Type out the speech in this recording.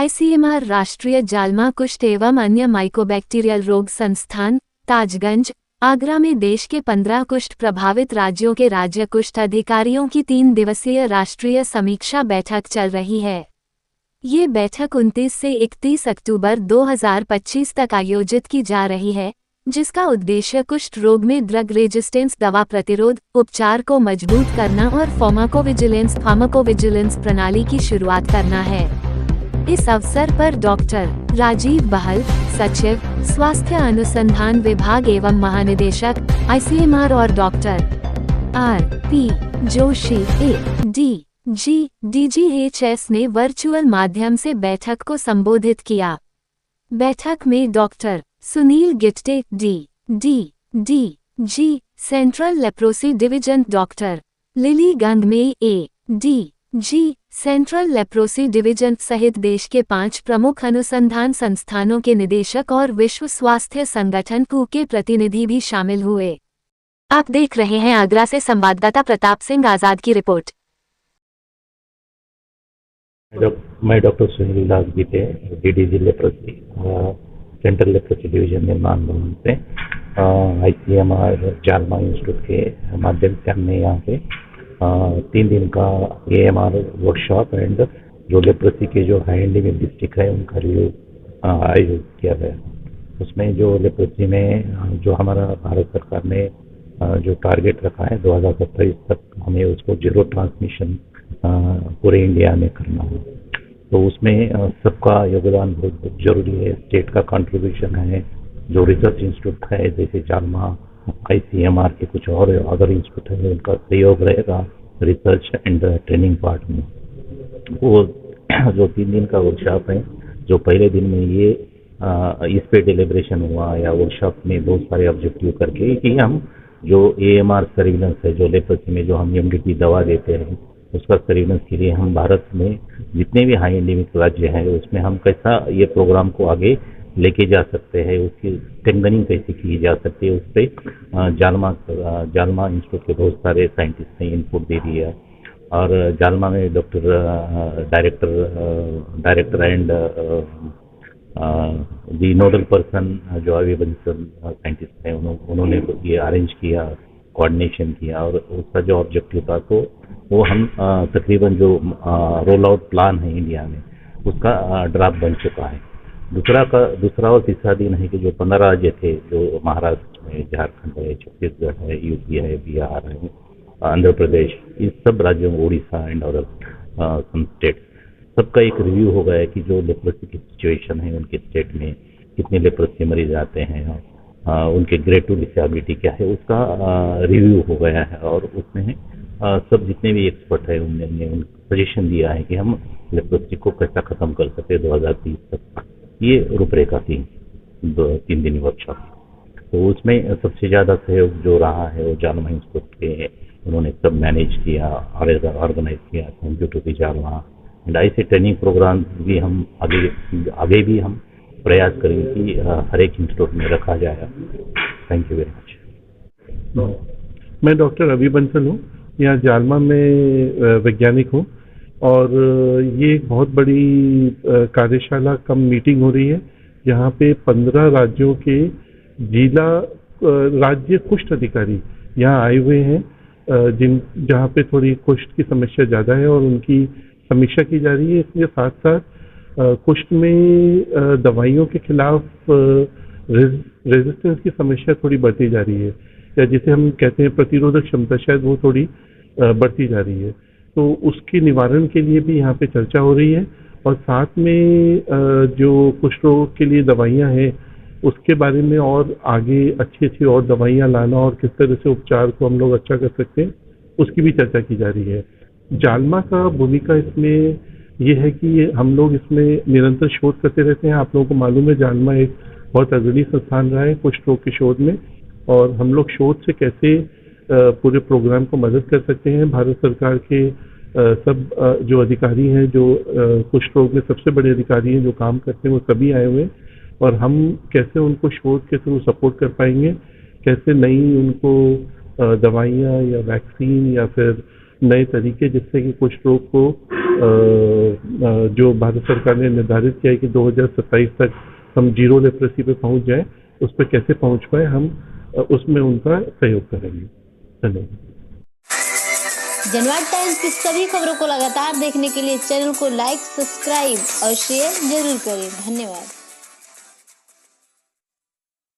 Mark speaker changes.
Speaker 1: ICMR राष्ट्रीय जालमा कुष्ठ एवं अन्य माइकोबैक्टीरियल रोग संस्थान, ताजगंज, आगरा में देश के 15 कुष्ठ प्रभावित राज्यों के राज्य कुष्ठ अधिकारियों की 3 दिवसीय राष्ट्रीय समीक्षा बैठक चल रही है। ये बैठक 29 से 31 अक्टूबर 2025 तक आयोजित की जा रही है, जिसका उद्देश्य कुष्ठ रोग में ड्रग रेजिस्टेंस दवा प्रतिरोध उपचार को मजबूत करना और फार्माकोविजिलेंस प्रणाली की शुरुआत करना है। इस अवसर पर डॉक्टर राजीव बहल, सचिव, स्वास्थ्य अनुसंधान विभाग एवं महानिदेशक आईसीएमआर और डॉक्टर आर.पी. जोशी DGHS ने वर्चुअल माध्यम से बैठक को संबोधित किया। बैठक में doctor Sunil Gitte DG central leprosy division, doctor Lily Gangmei ADG central leprosy division सहित देश के 5 प्रमुख अनुसंधान संस्थानों के निदेशक और विश्व स्वास्थ्य संगठन WHO के प्रतिनिधि भी शामिल हुए। आप देख रहे हैं आगरा से संवाददाता प्रताप सिंह आजाद की रिपोर्ट।
Speaker 2: मैं डॉक्टर सुनील दास गिट्टे DDG leprosy central leprosy division निर्माण भवन से आईसीएमआर जालमा इंस्टीट्यूट के माध्यम से हमने यहाँ पे 3 दिन का AMR वर्कशॉप एंड जो लेप्रोसी के जो हाई एंडेमिक डिस्ट्रिक्ट है उनका रिव्यू आयोजित किया गया। उसमें जो लेप्रोसी में जो हमारा भारत सरकार ने जो टारगेट रखा है 2027 तक हमें उसको जीरो ट्रांसमिशन पूरे इंडिया में करना है, तो उसमें सबका योगदान बहुत जरूरी है। स्टेट का कंट्रीब्यूशन है, जो रिसर्च इंस्टीट्यूट है जैसे जालमा आईसीएमआर के कुछ और अदर इंस्टीट्यूट है उनका सहयोग रहेगा रिसर्च एंड ट्रेनिंग पार्ट में। वो जो 3 दिन का वर्कशॉप है, जो पहले दिन में ये इस पे डिलिब्रेशन हुआ या वर्कशॉप में बहुत सारे ऑब्जेक्टिव करके कि हम जो AMR सर्विलेंस है, जो लेप्रोसी में जो हम इम्यूनिटी दवा देते हैं उसका सर्विलेंस के लिए हम भारत में जितने भी हाई एंडेमिक राज्य हैं उसमें हम कैसा ये प्रोग्राम को आगे लेके जा सकते हैं, उसकी स्ट्रेंथनिंग कैसे की जा सकती है, उस पर जालमा इंस्टीट्यूट के बहुत सारे साइंटिस्ट ने इनपुट दे दिया। और जालमा में director and the nodal person जो अभी बंसल साइंटिस्ट हैं उन्होंने ये अरेंज किया, कोऑर्डिनेशन किया और उसका जो ऑब्जेक्टिव था तो वो हम तकरीबन जो रोल आउट प्लान है इंडिया में उसका ड्राफ्ट बन चुका है। दूसरा और तीसरा दिन है कि जो 15 राज्य थे, जो महाराष्ट्र में, झारखंड है, छत्तीसगढ़ है, यूपी है, बिहार है, आंध्र प्रदेश, इस सब राज्यों में उड़ीसा एंड और सम स्टेट, सबका एक रिव्यू हो गया है कि जो लेप्रोसी की सिचुएशन है उनके स्टेट में कितने लेप्रोसी मरीज आते हैं, उनके ग्रेड 2 डिसेबिलिटी क्या है, उसका रिव्यू हो गया है। और उसमें सब जितने भी एक्सपर्ट है उन्होंने सजेशन दिया है कि हम लेप्रोसी को कैसा खत्म कर सकते 2030 तक। ये रूपरेखा थी 3 दिन वर्कशॉप। तो उसमें सबसे ज़्यादा सहयोग जो रहा है वो जालमा इंस्टीट्यूट के, उन्होंने सब मैनेज किया और ऑर्गेनाइज किया, कंप्यूटर की जालमा एंड ऐसे ट्रेनिंग प्रोग्राम भी हम आगे भी हम प्रयास करेंगे कि हर एक इंस्टीट्यूट में रखा जाए। Thank you very much.
Speaker 3: मैं डॉक्टर अभी बंसल हूँ, यहाँ जालमा में वैज्ञानिक हूँ और ये एक बहुत बड़ी कार्यशाला कम मीटिंग हो रही है जहाँ पे 15 राज्यों के जिला राज्य कुष्ठ अधिकारी यहाँ आए हुए हैं, जहाँ पे थोड़ी कुष्ठ की समस्या ज़्यादा है और उनकी समीक्षा की जा रही है। इसके साथ साथ कुष्ठ में दवाइयों के खिलाफ रेजिस्टेंस की समस्या थोड़ी बढ़ती जा रही है, या जिसे हम कहते हैं प्रतिरोधक क्षमता, शायद वो थोड़ी बढ़ती जा रही है। तो उसके निवारण के लिए भी यहाँ पे चर्चा हो रही है और साथ में जो कुष्ठ रोग के लिए दवाइयाँ हैं उसके बारे में और आगे अच्छी और दवाइयाँ लाना और किस तरह से उपचार को हम लोग अच्छा कर सकते हैं उसकी भी चर्चा की जा रही है। जालमा का भूमिका इसमें ये है कि हम लोग इसमें निरंतर शोध करते रहते हैं। आप लोगों को मालूम है जालमा एक बहुत अग्रणी संस्थान रहा है कुष्ठ रोग के शोध में, और हम लोग शोध से कैसे पूरे प्रोग्राम को मदद कर सकते हैं। भारत सरकार के सब जो अधिकारी हैं, जो कुष्ठ रोग में सबसे बड़े अधिकारी हैं जो काम करते हैं, वो सभी आए हुए हैं और हम कैसे उनको शोध के थ्रू सपोर्ट कर पाएंगे, कैसे नई उनको दवाइयाँ या वैक्सीन या फिर नए तरीके, जिससे कि कुष्ठ रोग को जो भारत सरकार ने निर्धारित किया है कि 2027 तक हम जीरो लेप्रेसी पे पहुंच जाए, उस पर कैसे पहुंच पाए, हम उसमें उनका सहयोग करेंगे। धन्यवाद।
Speaker 4: जनवाद टाइम्स की सभी खबरों को लगातार देखने के लिए चैनल को लाइक, सब्सक्राइब और शेयर जरूर करें। धन्यवाद।